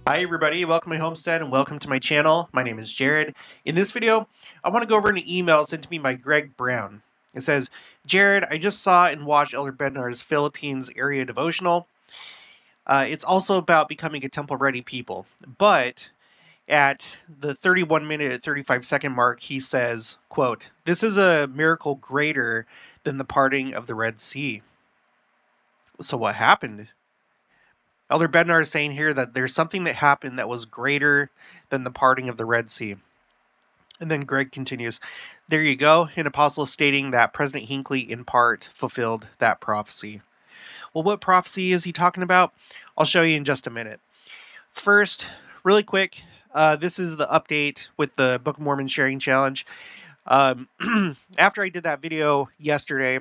Hi everybody, welcome to my homestead and welcome to my channel. My name is Jared. In this video, I want to go over an email sent to me by Greg Brown. It says, Jared, I just saw and watched Elder Bednar's Philippines area devotional. It's also about becoming a temple-ready people. But at the 31-minute and 35-second mark, he says, quote, "This is a miracle greater than the parting of the Red Sea." So what happened? Elder Bednar is saying here that there's something that happened that was greater than the parting of the Red Sea. And then Greg continues, there you go, an apostle stating that President Hinckley in part fulfilled that prophecy. Well, what prophecy is he talking about? I'll show you in just a minute. First, really quick, this is the update with the Book of Mormon Sharing Challenge. After I did that video yesterday,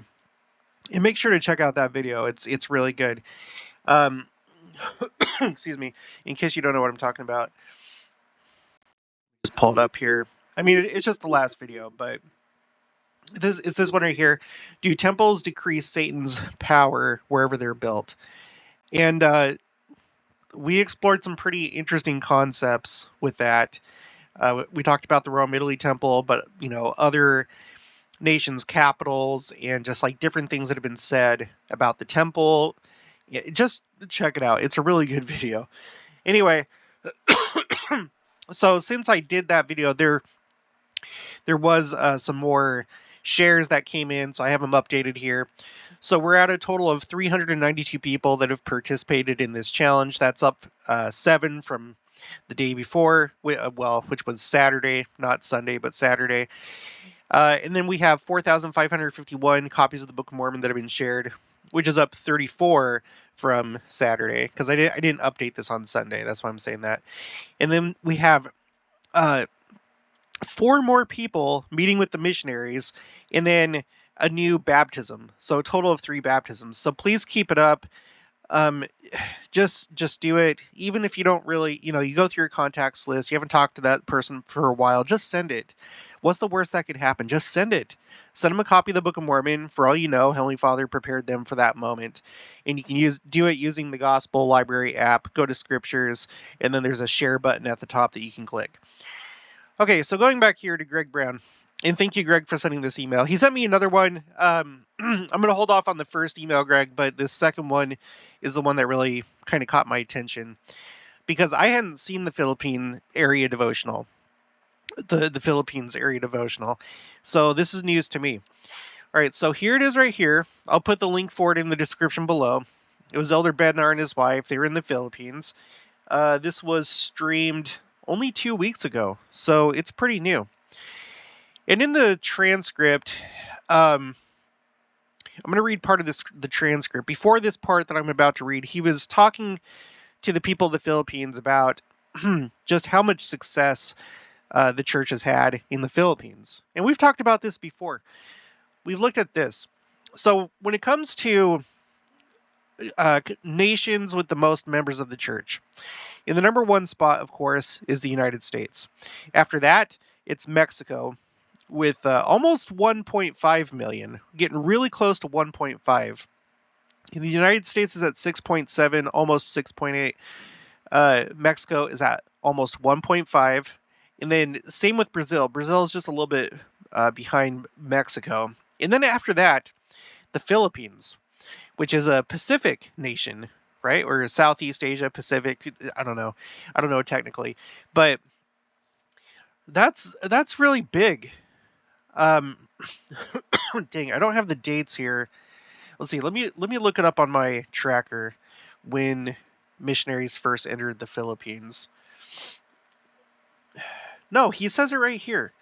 and make sure to check out that video. It's really good. Excuse me, in case you don't know what I'm talking about. Just pull it up here. I mean, it's just the last video, but this one right here. Do temples decrease Satan's power wherever they're built? And we explored some pretty interesting concepts with that. We talked about the Rome Italy temple, but other nations' capitals and just like different things that have been said about the temple. Yeah, just check it out. It's a really good video. Anyway, so since I did that video, there was some more shares that came in, so I have them updated here. So we're at a total of 392 people that have participated in this challenge. That's up 7 from the day before, which was Saturday, not Sunday, but Saturday. And then we have 4,551 copies of the Book of Mormon that have been shared, which is up 34 from Saturday, because I didn't update this on Sunday. That's why I'm saying that. And then we have 4 more people meeting with the missionaries, and then a new baptism. So a total of 3 baptisms. So please keep it up. Just do it. Even if you don't really, you go through your contacts list, you haven't talked to that person for a while, just send it. What's the worst that could happen? Just send it. Send them a copy of the Book of Mormon. For all you know, Heavenly Father prepared them for that moment. And you can do it using the Gospel Library app. Go to Scriptures, and then there's a share button at the top that you can click. Okay, so going back here to Greg Brown, and thank you, Greg, for sending this email. He sent me another one. I'm going to hold off on the first email, Greg, but this second one is the one that really kind of caught my attention, because I hadn't seen the Philippine area devotional, the Philippines area devotional. So this is news to me. All right, so here it is right here. I'll put the link for it in the description below. It was Elder Bednar and his wife. They were in the Philippines. This was streamed only 2 weeks ago, so it's pretty new. And in the transcript, I'm going to read part of the transcript. Before this part that I'm about to read, he was talking to the people of the Philippines about just how much success the church has had in the Philippines. And we've talked about this before. We've looked at this. So when it comes to nations with the most members of the church, in the number 1 spot, of course, is the United States. After that, it's Mexico with almost 1.5 million, getting really close to 1.5. The United States is at 6.7, almost 6.8. Mexico is at almost 1.5. And then same with Brazil. Brazil is just a little bit behind Mexico. And then after that, the Philippines, which is a Pacific nation, right? Or Southeast Asia, Pacific. I don't know technically, but that's really big. Dang, I don't have the dates here. Let's see. Let me look it up on my tracker when missionaries first entered the Philippines. No, he says it right here.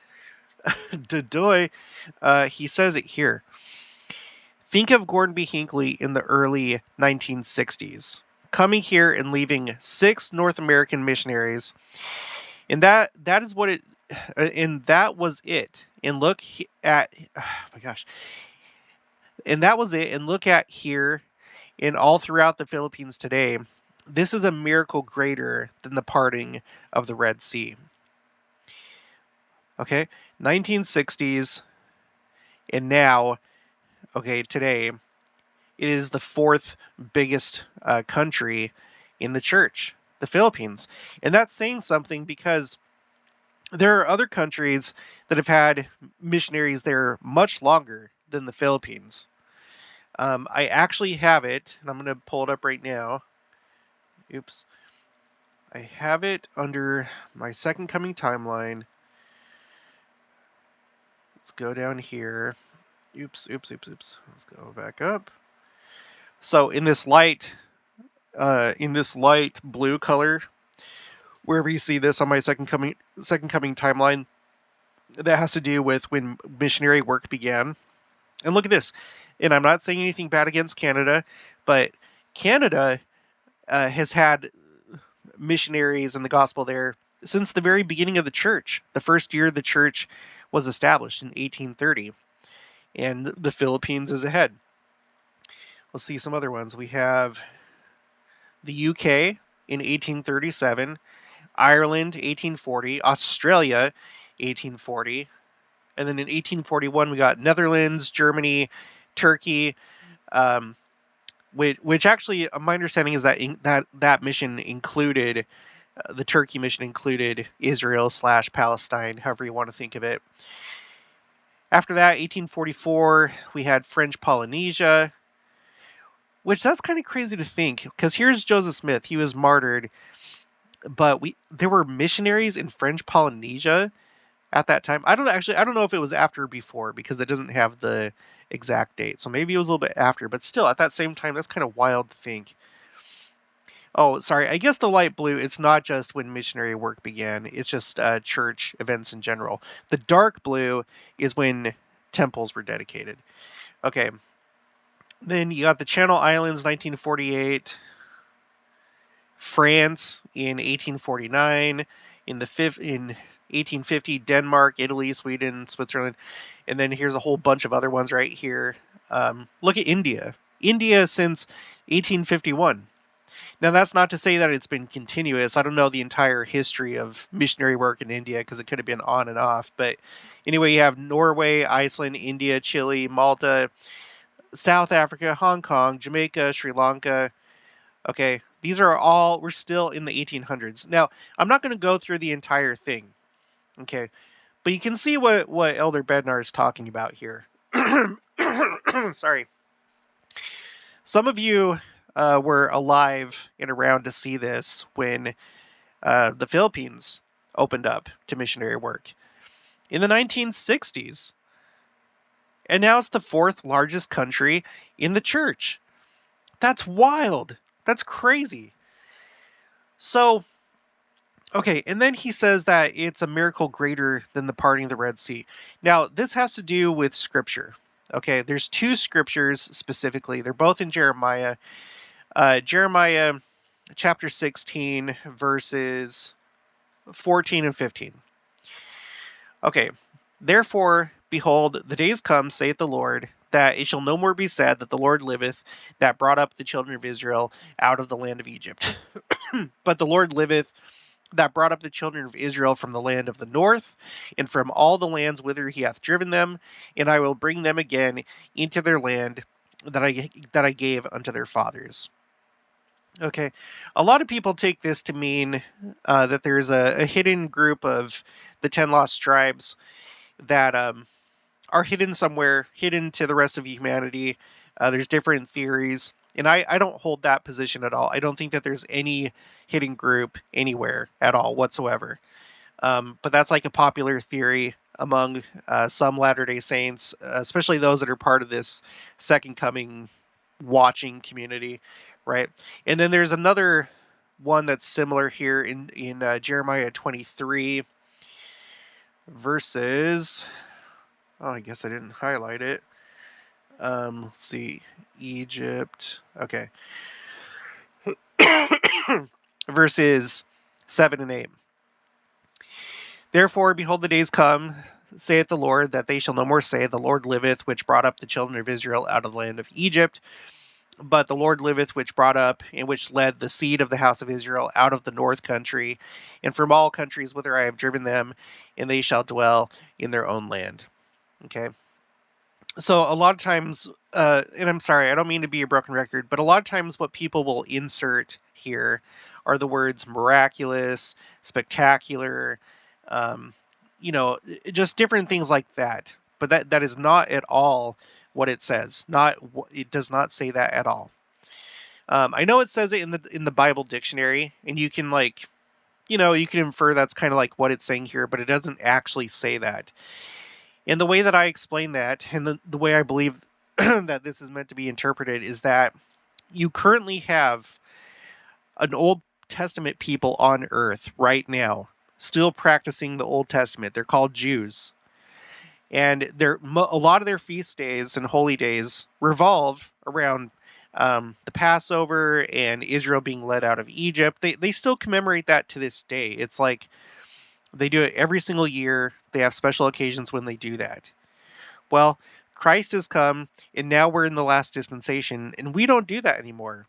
He says it here. Think of Gordon B. Hinckley in the early 1960s, coming here and leaving 6 North American missionaries, and that is what it, and that was it. And look at, oh my gosh, and that was it. And look at here, and all throughout the Philippines today, this is a miracle greater than the parting of the Red Sea. Okay, 1960s, and now, okay, today, it is the 4th biggest country in the church. the Philippines. And that's saying something because there are other countries that have had missionaries there much longer than the Philippines. I actually have it, and I'm going to pull it up right now. Oops. I have it under my Second Coming timeline. Let's go down here. Oops. Let's go back up. So in this light blue color, wherever you see this on my Second Coming timeline, that has to do with when missionary work began. And look at this. And I'm not saying anything bad against Canada, but Canada has had missionaries and the gospel there since the very beginning of the church. The first year the church was established in 1830, and the Philippines is ahead. Let's see some other ones. We have the UK in 1837, Ireland 1840, Australia 1840, and then in 1841 we got Netherlands, Germany, Turkey, which actually, my understanding is that mission included, the Turkey mission included Israel/Palestine, however you want to think of it. After that, 1844, we had French Polynesia, which that's kind of crazy to think, because here's Joseph Smith. He was martyred, but there were missionaries in French Polynesia at that time. I don't know if it was after or before, because it doesn't have the exact date. So maybe it was a little bit after, but still, at that same time, that's kind of wild to think. Oh, sorry. I guess the light blue, it's not just when missionary work began. It's just church events in general. The dark blue is when temples were dedicated. Okay. Then you got the Channel Islands, 1948. France in 1849. In 1850, Denmark, Italy, Sweden, Switzerland. And then here's a whole bunch of other ones right here. Look at India. India since 1851. Now, that's not to say that it's been continuous. I don't know the entire history of missionary work in India, because it could have been on and off. But anyway, you have Norway, Iceland, India, Chile, Malta, South Africa, Hong Kong, Jamaica, Sri Lanka. Okay, these are all, we're still in the 1800s. Now, I'm not going to go through the entire thing. Okay, but you can see what Elder Bednar is talking about here. Sorry. Some of you were alive and around to see this when the Philippines opened up to missionary work in the 1960s. And now it's the fourth largest country in the church. That's wild. That's crazy. So, okay, and then he says that it's a miracle greater than the parting of the Red Sea. Now, this has to do with Scripture. Okay, there's two Scriptures specifically. They're both in Jeremiah. Jeremiah chapter 16, verses 14 and 15. Okay, therefore, behold, the days come, saith the Lord, that it shall no more be said that the Lord liveth, that brought up the children of Israel out of the land of Egypt. But the Lord liveth, that brought up the children of Israel from the land of the north, and from all the lands whither he hath driven them, and I will bring them again into their land that I gave unto their fathers. Okay, a lot of people take this to mean that there's a hidden group of the 10 lost tribes that are hidden somewhere, hidden to the rest of humanity. There's different theories, and I don't hold that position at all. I don't think that there's any hidden group anywhere at all whatsoever. But that's like a popular theory among some Latter-day Saints, especially those that are part of this Second Coming watching community, right? And then there's another one that's similar here in Jeremiah 23, verses... Oh, I guess I didn't highlight it. Let's see. Egypt. Okay. Verses 7 and 8. Therefore, behold, the days come, saith the Lord, that they shall no more say, the Lord liveth, which brought up the children of Israel out of the land of Egypt. But the Lord liveth, which brought up and which led the seed of the house of Israel out of the north country, and from all countries whither I have driven them, and they shall dwell in their own land. Okay. So a lot of times, and I'm sorry, I don't mean to be a broken record, but a lot of times what people will insert here are the words miraculous, spectacular, um, just different things like that. But that is not at all what it says. It does not say that at all. I know it says it in the Bible dictionary, and you can you can infer that's kind of like what it's saying here, but it doesn't actually say that. And the way that I explain that, and the way I believe that this is meant to be interpreted, is that you currently have an Old Testament people on earth right now, still practicing the Old Testament. They're called Jews. And a lot of their feast days and holy days revolve around the Passover and Israel being led out of Egypt. They still commemorate that to this day. It's like they do it every single year. They have special occasions when they do that. Well, Christ has come, and now we're in the last dispensation, and we don't do that anymore.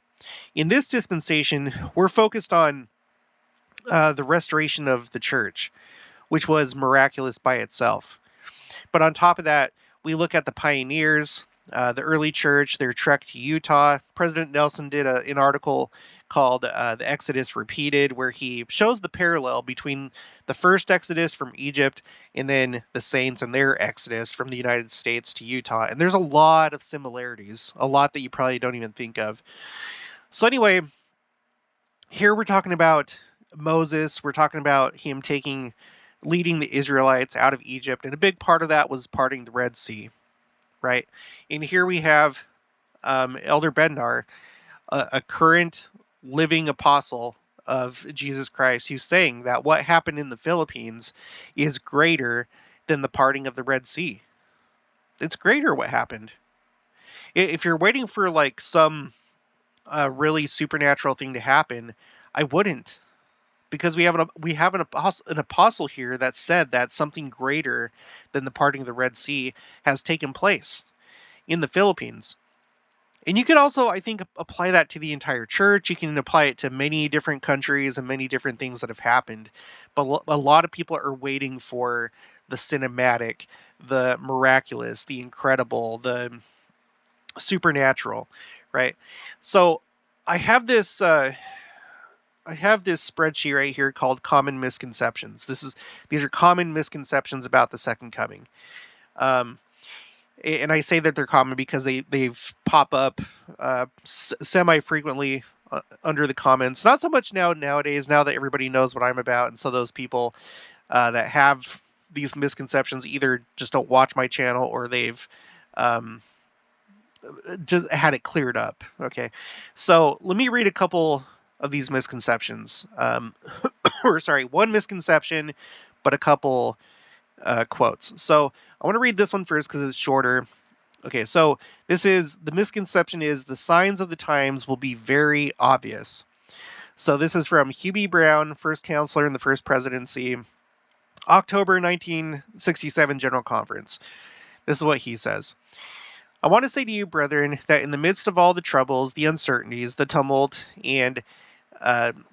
In this dispensation, we're focused on the restoration of the church, which was miraculous by itself. But on top of that, we look at the pioneers, the early church, their trek to Utah. President Nelson did an article called The Exodus Repeated, where he shows the parallel between the first Exodus from Egypt and then the saints and their Exodus from the United States to Utah. And there's a lot of similarities, a lot that you probably don't even think of. So anyway, here we're talking about Moses. We're talking about him leading the Israelites out of Egypt. And a big part of that was parting the Red Sea, right? And here we have Elder Bednar, a current living apostle of Jesus Christ, who's saying that what happened in the Philippines is greater than the parting of the Red Sea. It's greater what happened. If you're waiting for like some really supernatural thing to happen, I wouldn't, because we have an apostle here that said that something greater than the parting of the Red Sea has taken place in the Philippines. And you could also, I think, apply that to the entire church. You can apply it to many different countries and many different things that have happened. But a lot of people are waiting for the cinematic, the miraculous, the incredible, the supernatural, right? So I have this spreadsheet right here called Common Misconceptions. These are common misconceptions about the second coming. And I say that they're common because they've pop up semi-frequently under the comments. Not so much nowadays, now that everybody knows what I'm about, and so those people that have these misconceptions either just don't watch my channel or they've just had it cleared up. Okay, so let me read a couple of these misconceptions. Or sorry, one misconception, but a couple quotes. So I want to read this one first because it's shorter. Okay, so the misconception is the signs of the times will be very obvious. So this is from Hugh B. Brown, first counselor in the first presidency, October 1967 General Conference. This is what he says. I want to say to you, brethren, that in the midst of all the troubles, the uncertainties, the tumult, and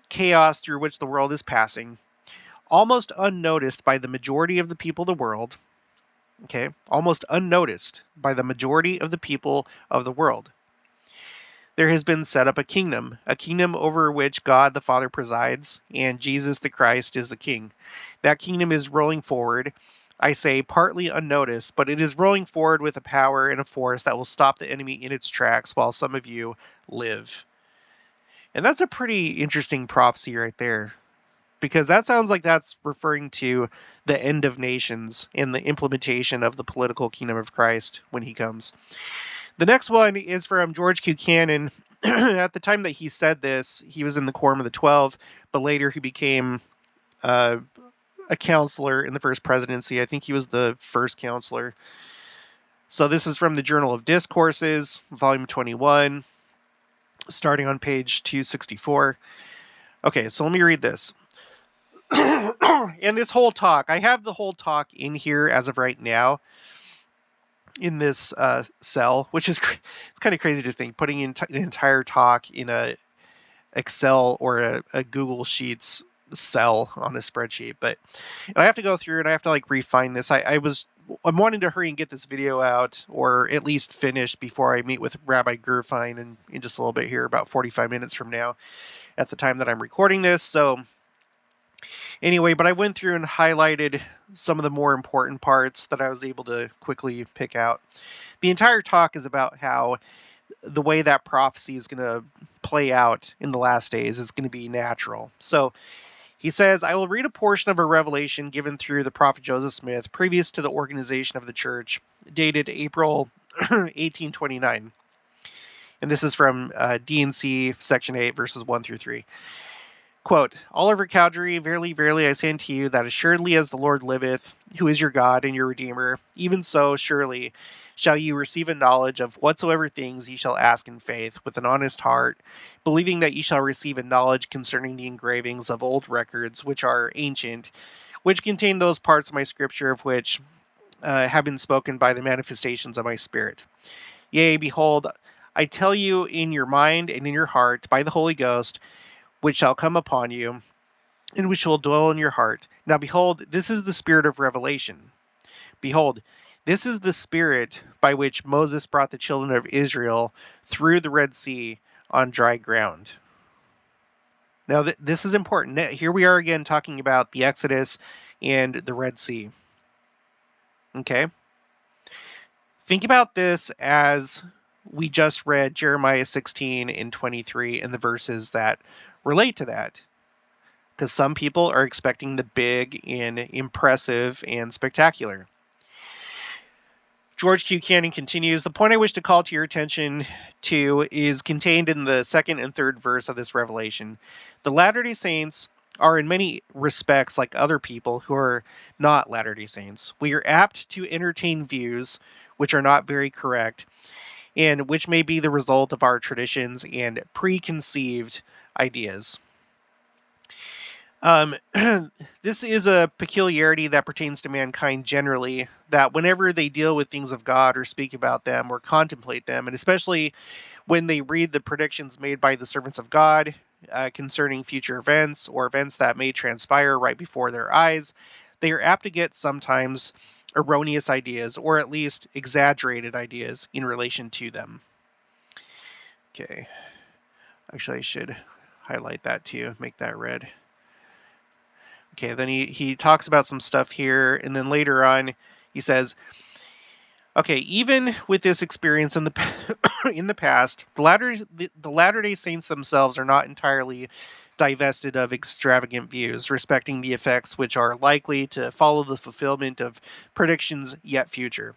chaos through which the world is passing, almost unnoticed by the majority of the people of the world, okay, almost unnoticed by the majority of the people of the world, there has been set up a kingdom over which God the Father presides, and Jesus the Christ is the King. That kingdom is rolling forward, I say partly unnoticed, but it is rolling forward with a power and a force that will stop the enemy in its tracks while some of you live. And that's a pretty interesting prophecy right there, because that sounds like that's referring to the end of nations and the implementation of the political kingdom of Christ when he comes. The next one is from George Buchanan. At the time that he said this, he was in the Quorum of the 12, but later he became a counselor in the first presidency. I think he was the first counselor. So this is from the Journal of Discourses, volume 21, starting on page 264. Okay, so let me read this. And this whole talk, I have the whole talk in here as of right now in this cell, which is it's kind of crazy to think, putting in an entire talk in a Excel or a Google Sheets cell on a spreadsheet. But I have to go through and I have to like refine this. I'm wanting to hurry and get this video out, or at least finished before I meet with Rabbi Gerfine in just a little bit here, about 45 minutes from now, at the time that I'm recording this. So anyway, but I went through and highlighted some of the more important parts that I was able to quickly pick out. The entire talk is about how the way that prophecy is going to play out in the last days is going to be natural. So he says, I will read a portion of a revelation given through the prophet Joseph Smith previous to the organization of the church, dated April 1829. And this is from D&C section 8, verses 1 through 3. Quote, Oliver Cowdery, verily, verily, I say unto you, that assuredly as the Lord liveth, who is your God and your Redeemer, even so surely shall you receive a knowledge of whatsoever things ye shall ask in faith, with an honest heart, believing that ye shall receive a knowledge concerning the engravings of old records, which are ancient, which contain those parts of my scripture of which have been spoken by the manifestations of my spirit. Yea, behold, I tell you in your mind and in your heart, by the Holy Ghost, which shall come upon you, and which will dwell in your heart. Now behold, this is the spirit of revelation. Behold, this is the spirit by which Moses brought the children of Israel through the Red Sea on dry ground. Now this is important. Here we are again talking about the Exodus and the Red Sea. Okay? Think about this as we just read Jeremiah 16 and 23 and the verses that relate to that, because some people are expecting the big and impressive and spectacular. George Q. Cannon continues, the point I wish to call to your attention to is contained in the second and third verse of this revelation. The Latter-day Saints are in many respects like other people who are not Latter-day Saints. We are apt to entertain views which are not very correct, and which may be the result of our traditions and preconceived ideas. This is a peculiarity that pertains to mankind generally, that whenever they deal with things of God or speak about them or contemplate them, and especially when they read the predictions made by the servants of God concerning future events or events that may transpire right before their eyes, they are apt to get sometimes erroneous ideas, or at least exaggerated ideas in relation to them. Okay. Actually, I should highlight that too, make that red. Okay, then he talks about some stuff here, and then later on he says, okay, even with this experience in the in the past, the Latter-day Saints themselves are not entirely divested of extravagant views respecting the effects which are likely to follow the fulfillment of predictions yet future.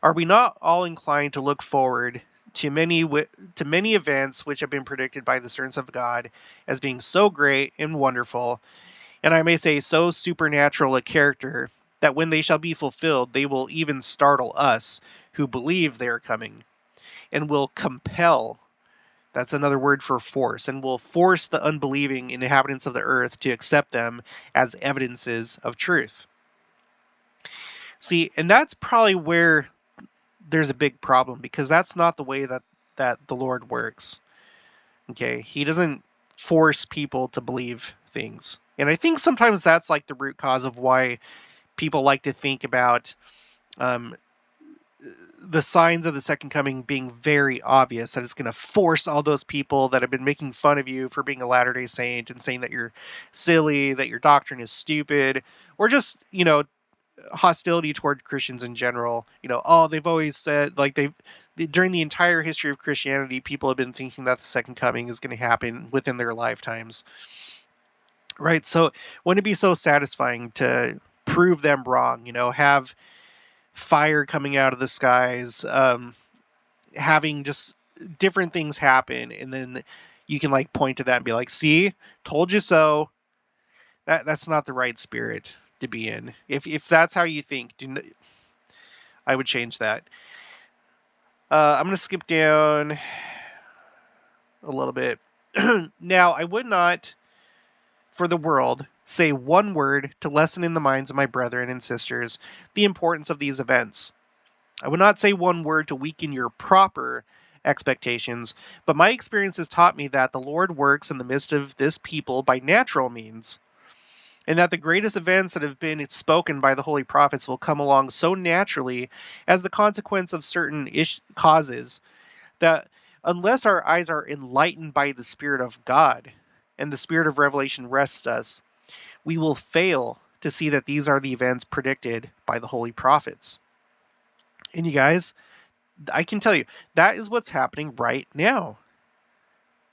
Are we not all inclined to look forward to many events which have been predicted by the servants of God as being so great and wonderful, and I may say so supernatural a character, that when they shall be fulfilled, they will even startle us who believe they are coming, and will compel, that's another word for force, and will force the unbelieving inhabitants of the earth to accept them as evidences of truth. See, and that's probably where there's a big problem, because that's not the way that the Lord works. Okay, he doesn't force people to believe things. And I think sometimes that's like the root cause of why people like to think about the signs of the second coming being very obvious, that it's going to force all those people that have been making fun of you for being a Latter-day Saint and saying that you're silly, that your doctrine is stupid, or just, hostility toward Christians in general. They've always said, like, during the entire history of Christianity, people have been thinking that the second coming is going to happen within their lifetimes. Right? So wouldn't it be so satisfying to prove them wrong, have fire coming out of the skies, having just different things happen, and then you can like point to that and be like, see, told you so. That's not the right spirit to be in. If that's how you think, I would change that. I'm going to skip down a little bit. Now, I would not, for the world, say one word to lessen in the minds of my brethren and sisters the importance of these events. I would not say one word to weaken your proper expectations. But my experience has taught me that the Lord works in the midst of this people by natural means, and that the greatest events that have been spoken by the holy prophets will come along so naturally as the consequence of certain causes, that unless our eyes are enlightened by the Spirit of God and the Spirit of revelation rests us, we will fail to see that these are the events predicted by the holy prophets. And you guys, I can tell you, that is what's happening right now.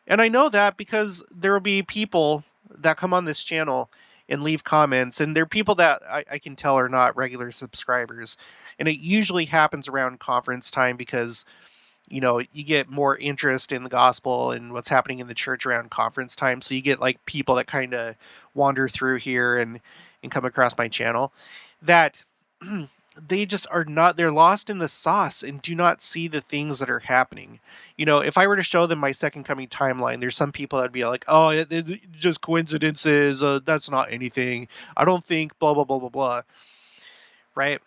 And I know that because there will be people that come on this channel and leave comments, and they're people that I can tell are not regular subscribers. And it usually happens around conference time because, you get more interest in the gospel and what's happening in the church around conference time. So you get like people that kind of wander through here and come across my channel that they just are not, they're lost in the sauce and do not see the things that are happening. If I were to show them my second coming timeline, there's some people that'd be like, oh, it just coincidences. That's not anything. I don't think blah, blah, blah, blah, blah. Right.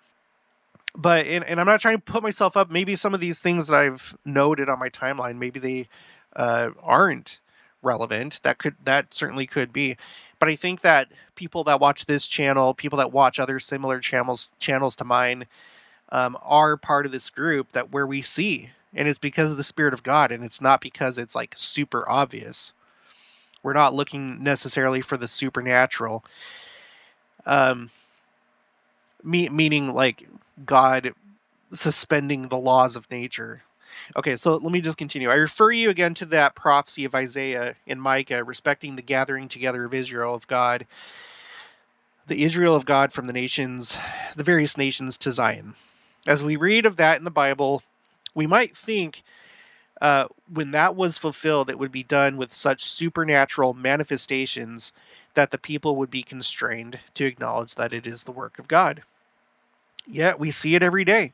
But, and I'm not trying to put myself up. Maybe some of these things that I've noted on my timeline, maybe they aren't relevant. That certainly could be. But I think that people that watch this channel, people that watch other similar channels to mine, are part of this group that where we see, and it's because of the Spirit of God, and it's not because it's like super obvious. We're not looking necessarily for the supernatural, meaning like God suspending the laws of nature. Okay, so let me just continue. I refer you again to that prophecy of Isaiah and Micah respecting the gathering together of Israel of God, the Israel of God from the nations, the various nations to Zion. As we read of that in the Bible, we might think when that was fulfilled, it would be done with such supernatural manifestations that the people would be constrained to acknowledge that it is the work of God. Yet we see it every day.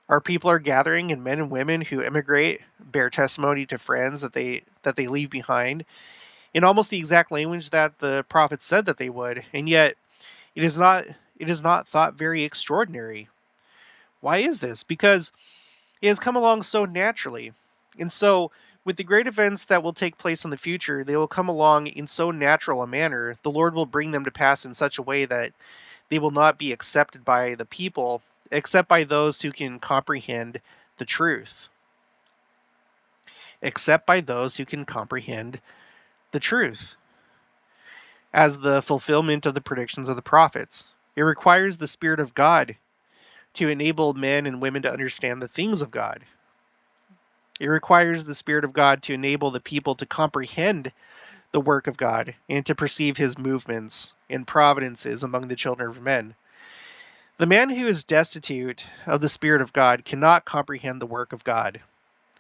Our people are gathering, and men and women who immigrate bear testimony to friends that they leave behind in almost the exact language that the prophets said that they would, and yet it is not thought very extraordinary. Why is this? Because it has come along so naturally. And so, with the great events that will take place in the future, they will come along in so natural a manner, the Lord will bring them to pass in such a way that they will not be accepted by the people, except by those who can comprehend the truth. Except by those who can comprehend the truth. As the fulfillment of the predictions of the prophets. It requires the Spirit of God to enable men and women to understand the things of God. It requires the Spirit of God to enable the people to comprehend the work of God and to perceive his movements and providences among the children of men. The man who is destitute of the Spirit of God cannot comprehend the work of God.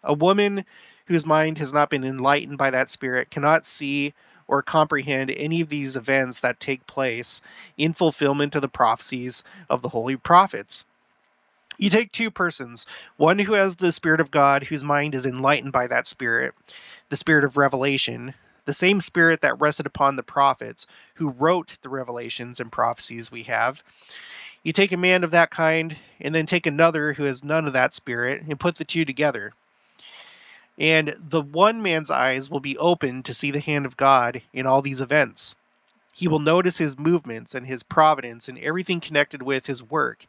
A woman whose mind has not been enlightened by that Spirit cannot see or comprehend any of these events that take place in fulfillment of the prophecies of the holy prophets. You take two persons, one who has the Spirit of God, whose mind is enlightened by that Spirit, the Spirit of revelation, the same Spirit that rested upon the prophets who wrote the revelations and prophecies we have. You take a man of that kind, and then take another who has none of that Spirit, and put the two together. And the one man's eyes will be open to see the hand of God in all these events. He will notice his movements and his providence and everything connected with his work.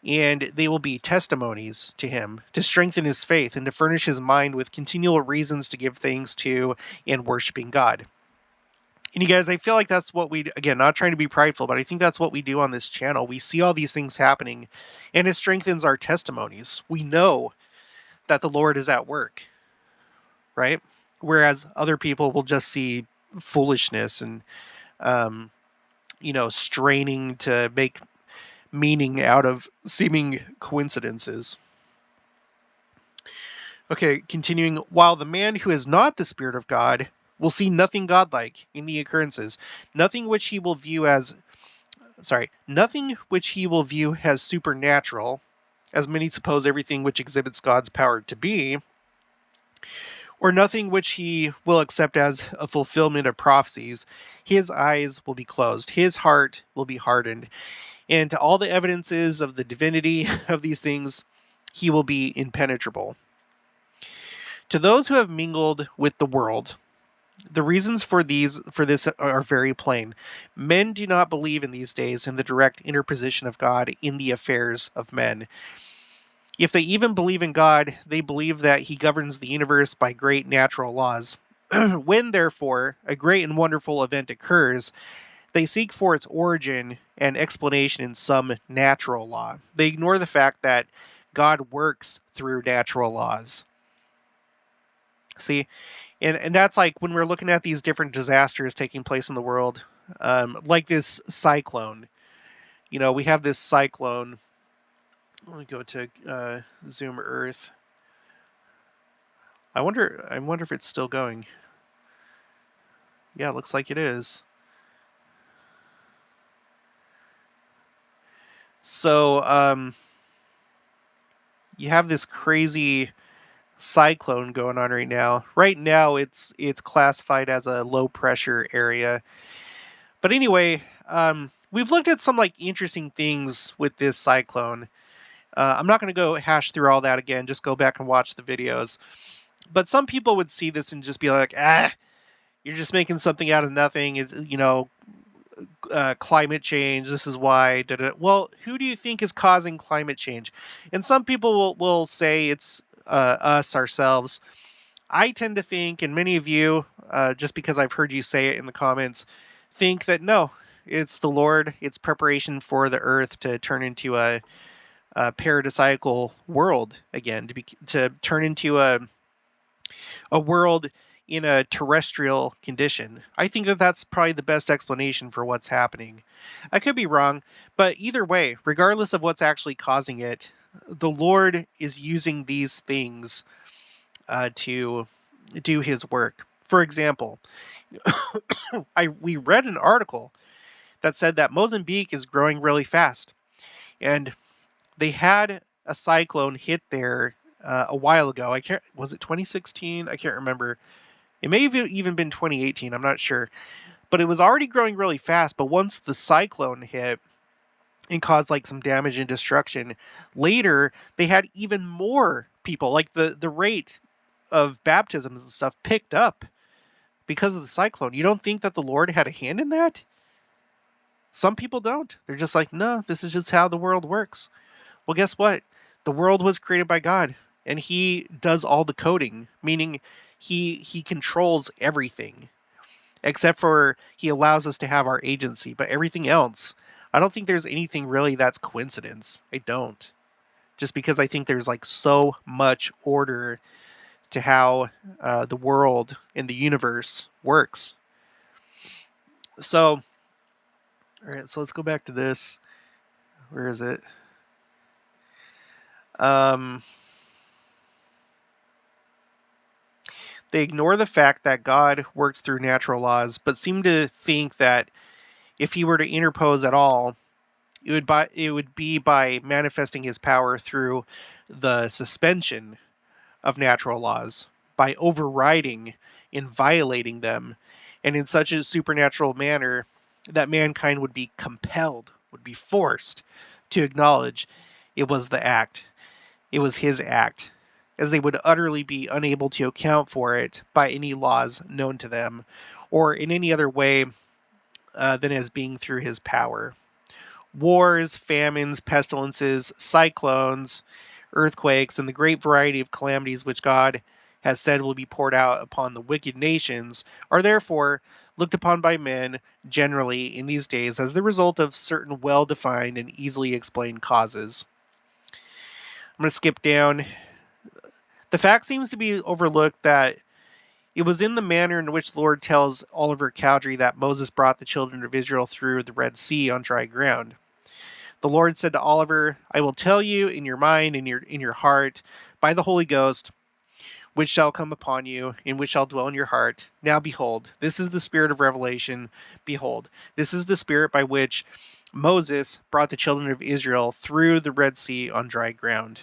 And they will be testimonies to him to strengthen his faith and to furnish his mind with continual reasons to give thanks to and worshiping God. And you guys, I feel like that's what we, again, not trying to be prideful, but I think that's what we do on this channel. We see all these things happening, and it strengthens our testimonies. We know that the Lord is at work, right? Whereas other people will just see foolishness and, straining to make meaning out of seeming coincidences. Okay, continuing. While the man who is not the Spirit of God will see nothing godlike in the occurrences, nothing which he will view as supernatural, as many suppose everything which exhibits God's power to be, or nothing which he will accept as a fulfillment of prophecies. His eyes will be closed, his heart will be hardened, and to all the evidences of the divinity of these things, he will be impenetrable. To those who have mingled with the world, the reasons for this are very plain. Men do not believe in these days in the direct interposition of God in the affairs of men. If they even believe in God, they believe that he governs the universe by great natural laws. When, therefore, a great and wonderful event occurs, they seek for its origin and explanation in some natural law. They ignore the fact that God works through natural laws. See, and that's like when we're looking at these different disasters taking place in the world, like this cyclone. We have this cyclone. Let me go to Zoom Earth. I wonder if it's still going. Yeah, it looks like it is. So you have this crazy cyclone going on right now. Right now, it's classified as a low pressure area. But anyway, we've looked at some like interesting things with this cyclone. I'm not going to go hash through all that again. Just go back and watch the videos. But some people would see this and just be like, you're just making something out of nothing. It's, climate change. This is why. Well, who do you think is causing climate change? And some people will say it's us, ourselves. I tend to think, and many of you, just because I've heard you say it in the comments, think that no, it's the Lord. It's preparation for the earth to turn into a paradisiacal world again, to turn into a world in a terrestrial condition. I think that that's probably the best explanation for what's happening. I could be wrong, but either way, regardless of what's actually causing it, the Lord is using these things to do his work. For example, we read an article that said that Mozambique is growing really fast, and they had a cyclone hit there a while ago. Was it 2016? I can't remember. It may have even been 2018. I'm not sure. But it was already growing really fast. But once the cyclone hit and caused like some damage and destruction, later they had even more people. Like the rate of baptisms and stuff picked up because of the cyclone. You don't think that the Lord had a hand in that? Some people don't. They're just like, no, this is just how the world works. Well, guess what? The world was created by God, and he does all the coding, meaning he controls everything, except for he allows us to have our agency. But everything else, I don't think there's anything really that's coincidence. I don't. Just because I think there's like so much order to how the world and the universe works. So, all right, so let's go back to this. Where is it? They ignore the fact that God works through natural laws, but seem to think that if he were to interpose at all, it would be by manifesting his power through the suspension of natural laws, by overriding and violating them, and in such a supernatural manner that mankind would be compelled, would be forced to acknowledge it was his act, as they would utterly be unable to account for it by any laws known to them, or in any other way than as being through his power. Wars, famines, pestilences, cyclones, earthquakes, and the great variety of calamities which God has said will be poured out upon the wicked nations are therefore looked upon by men generally in these days as the result of certain well-defined and easily explained causes. I'm going to skip down. The fact seems to be overlooked that it was in the manner in which the Lord tells Oliver Cowdery that Moses brought the children of Israel through the Red Sea on dry ground. The Lord said to Oliver, I will tell you in your mind, in your heart, by the Holy Ghost, which shall come upon you, and which shall dwell in your heart. Now behold, this is the spirit of revelation. Behold, this is the spirit by which Moses brought the children of Israel through the Red Sea on dry ground.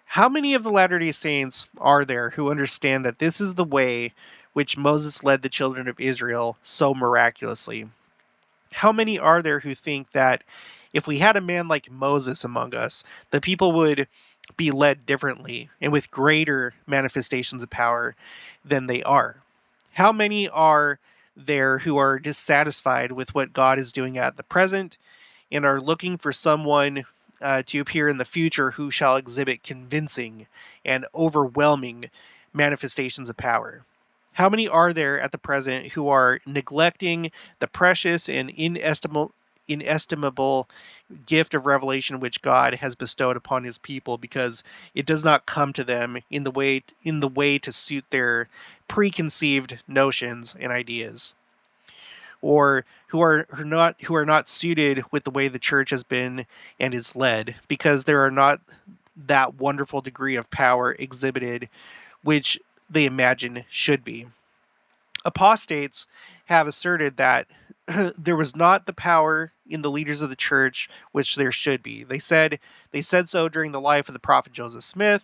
How many of the Latter-day Saints are there who understand that this is the way which Moses led the children of Israel so miraculously? How many are there who think that if we had a man like Moses among us, the people would be led differently and with greater manifestations of power than they are? How many are there who are dissatisfied with what God is doing at the present and are looking for someone to appear in the future who shall exhibit convincing and overwhelming manifestations of power? How many are there at the present who are neglecting the precious and inestimable gift of revelation which God has bestowed upon his people, because it does not come to them in the way to suit their preconceived notions and ideas, or who are not suited with the way the church has been and is led, because there are not that wonderful degree of power exhibited which they imagine should be. Apostates have asserted that there was not the power in the leaders of the church which there should be. They said so during the life of the prophet Joseph Smith,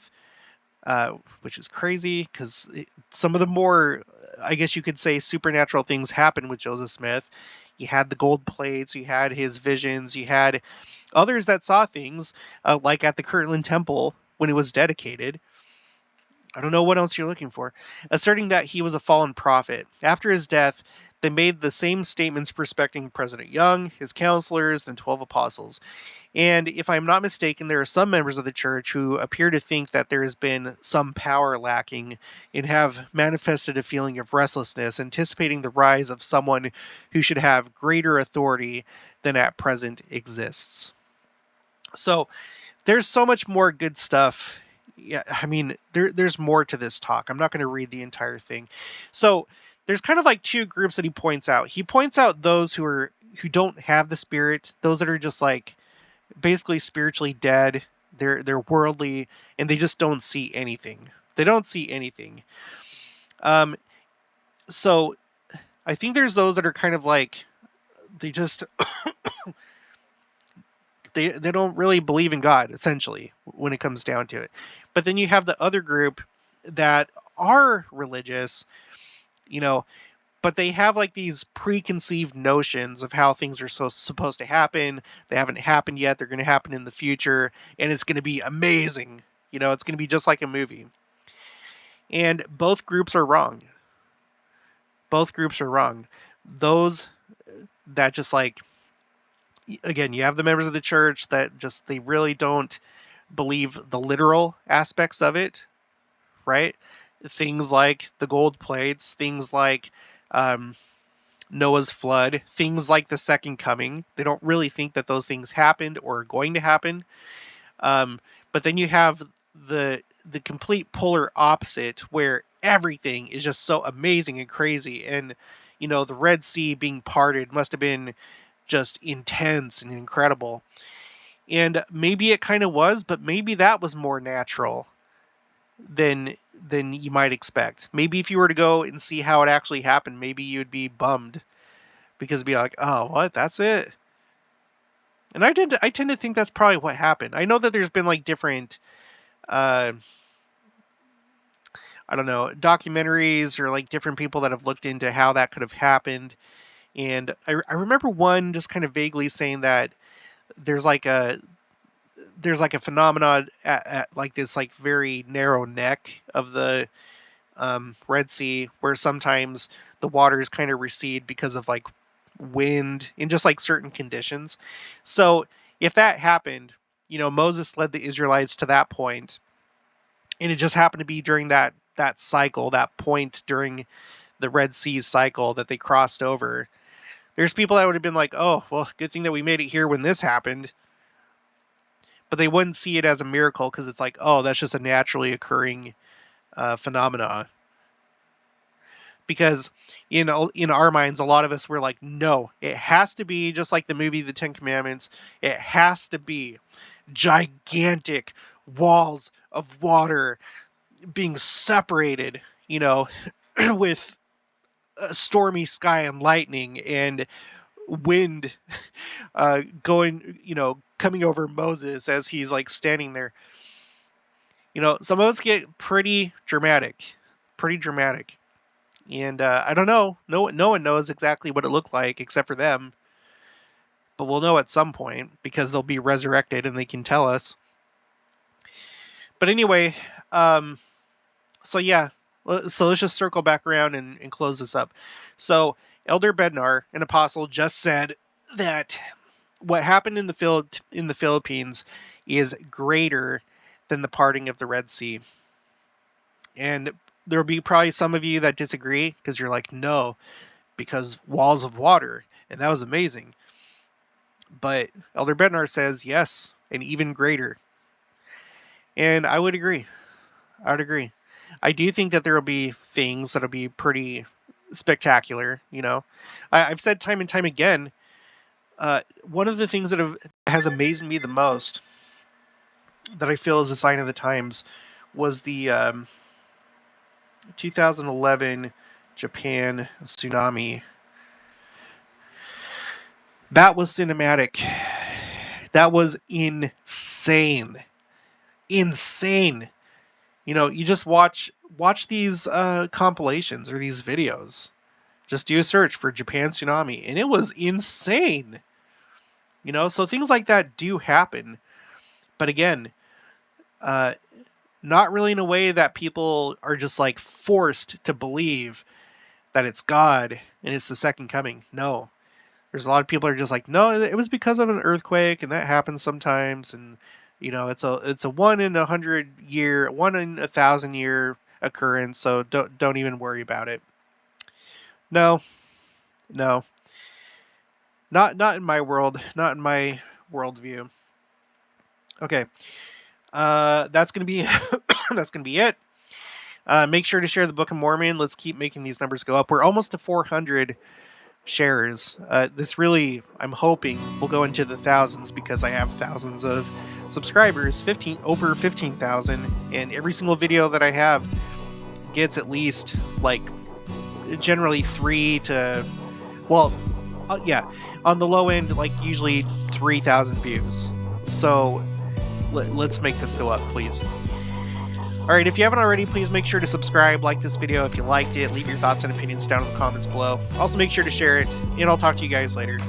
which is crazy because some of the more, I guess you could say, supernatural things happened with Joseph Smith. You had the gold plates, you had his visions, you had others that saw things, like at the Kirtland Temple when it was dedicated. I don't know what else you're looking for, asserting that he was a fallen prophet. After his death, they made the same statements respecting President Young, his counselors, and 12 apostles. And if I'm not mistaken, there are some members of the church who appear to think that there has been some power lacking and have manifested a feeling of restlessness, anticipating the rise of someone who should have greater authority than at present exists. So there's so much more good stuff. Yeah, I mean, there's more to this talk. I'm not going to read the entire thing. So there's kind of like two groups that he points out. He points out those who don't have the spirit, those that are just like basically spiritually dead. They're worldly and they just don't see anything. They don't see anything. Um, so I think there's those that are kind of like they just they don't really believe in God, essentially, when it comes down to it. But then you have the other group that are religious, you know, but they have like these preconceived notions of how things are supposed to happen. They haven't happened yet. They're going to happen in the future, and it's going to be amazing. It's going to be just like a movie. And both groups are wrong. Both groups are wrong. Those that just like, again, you have the members of the church that just, they really don't believe the literal aspects of it, right? Things like the gold plates, things like Noah's flood, things like the second coming. They don't really think that those things happened or are going to happen. But then you have the complete polar opposite, where everything is just so amazing and crazy. And the Red Sea being parted must have been just intense and incredible. And maybe it kind of was, but maybe that was more natural than you might expect. Maybe if you were to go and see how it actually happened, maybe you'd be bummed, because it'd be like, oh, what? That's it. And I tend to think that's probably what happened. I know that there's been like different I don't know, documentaries or like different people that have looked into how that could have happened. And I remember one just kind of vaguely saying that there's like a phenomenon at like this like very narrow neck of the Red Sea, where sometimes the waters kind of recede because of like wind and just like certain conditions. So if that happened, Moses led the Israelites to that point, and it just happened to be during that cycle, that point during the Red Sea cycle that they crossed over. There's people that would have been like, oh, well, good thing that we made it here when this happened. But they wouldn't see it as a miracle, because it's like, oh, that's just a naturally occurring phenomena. Because in our minds, a lot of us were like, no, it has to be just like the movie The Ten Commandments. It has to be gigantic walls of water being separated, with a stormy sky and lightning and wind coming over Moses as he's like standing there. Some of us get pretty dramatic. And I don't know. No one knows exactly what it looked like except for them. But we'll know at some point, because they'll be resurrected and they can tell us. But anyway, so yeah, so let's just circle back around and close this up. So Elder Bednar, an apostle, just said that what happened in the Philippines is greater than the parting of the Red Sea. And there'll be probably some of you that disagree because you're like, no, because walls of water, and that was amazing. But Elder Bednar says yes, and even greater. And I would agree. I would agree. I do think that there will be things that'll be pretty spectacular. I've said time and time again, one of the things that has amazed me the most, that I feel is a sign of the times, was the 2011 Japan tsunami. That was cinematic. That was insane. Insane. You just watch these compilations or these videos. Just do a search for Japan tsunami, and it was insane. So things like that do happen. But again, not really in a way that people are just like forced to believe that it's God and it's the second coming. No. There's a lot of people that are just like, no, it was because of an earthquake, and that happens sometimes, and it's a 1 in 100 year, 1 in 1,000 year occurrence, so don't even worry about it. No, not in my world, not in my worldview. Okay, that's gonna be that's gonna be it. Make sure to share the Book of Mormon. Let's keep making these numbers go up. We're almost to 400 shares. This really, I'm hoping, will go into the thousands because I have thousands of subscribers, over 15,000, and every single video that I have gets at least generally 3 to, on the low end, usually 3,000 views. So let's make this go up, please. Alright, if you haven't already, please make sure to subscribe, like this video if you liked it, leave your thoughts and opinions down in the comments below. Also make sure to share it, and I'll talk to you guys later.